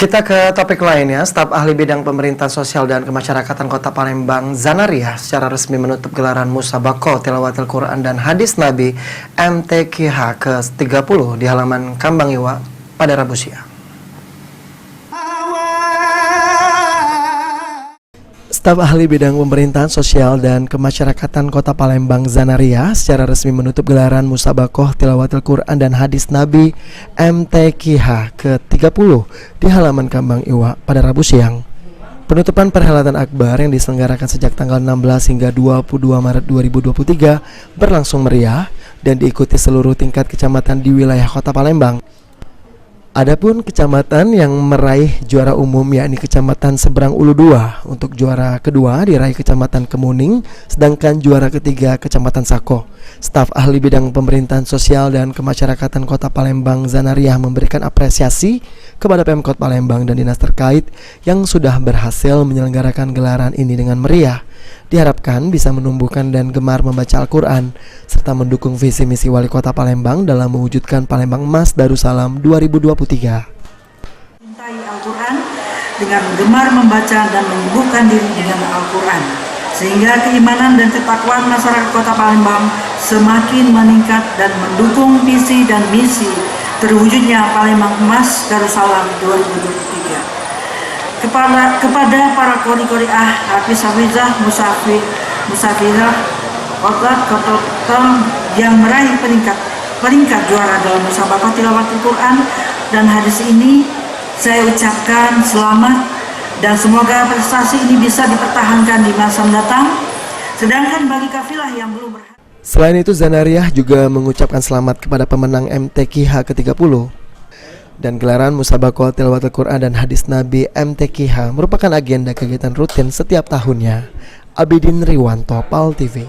Kita ke topik lainnya. Staf ahli bidang pemerintahan sosial dan kemasyarakatan Kota Palembang, Zanariah, secara resmi menutup gelaran Musabaqah Tilawatil Quran dan Hadis Nabi MTQH ke-30 di halaman Kambang Iwa pada Rabu siang. Staf ahli bidang pemerintahan sosial dan kemasyarakatan Kota Palembang, Zanariah, secara resmi menutup gelaran Musabaqah Tilawatil Quran dan Hadis Nabi MTQH ke-30 di halaman Kambang Iwa pada Rabu siang. Penutupan perhelatan akbar yang diselenggarakan sejak tanggal 16 hingga 22 Maret 2023 berlangsung meriah dan diikuti seluruh tingkat kecamatan di wilayah Kota Palembang. Adapun kecamatan yang meraih juara umum yakni Kecamatan Seberang Ulu 2. Untuk juara kedua diraih Kecamatan Kemuning, sedangkan juara ketiga Kecamatan Sako. Staf ahli bidang pemerintahan sosial dan kemasyarakatan Kota Palembang, Zanariah, memberikan apresiasi kepada Pemkot Palembang dan dinas terkait yang sudah berhasil menyelenggarakan gelaran ini dengan meriah. Diharapkan bisa menumbuhkan dan gemar membaca Al-Quran serta mendukung visi misi Wali Kota Palembang dalam mewujudkan Palembang Emas Darussalam 2023. Mencintai Al-Quran dengan gemar membaca dan menyibukkan diri dengan Al-Quran, sehingga keimanan dan ketakwaan masyarakat Kota Palembang semakin meningkat dan mendukung visi dan misi terwujudnya Palembang Emas Darussalam 2023. Kepada para qori-qoriah, hafiz-hafizah, musafirah, kotot yang meraih peringkat juara dalam Musabaqah Tilawatil Quran dan hadis ini, saya ucapkan selamat dan semoga prestasi ini bisa dipertahankan di masa mendatang. Sedangkan bagi kafilah yang belum berhasil. Selain itu, Zanariah juga mengucapkan selamat kepada pemenang MTQH ke-30. Dan gelaran Musabaqah Tilawatil Quran dan Hadis Nabi MTQH merupakan agenda kegiatan rutin setiap tahunnya. Abidin Riwanto, PAL TV.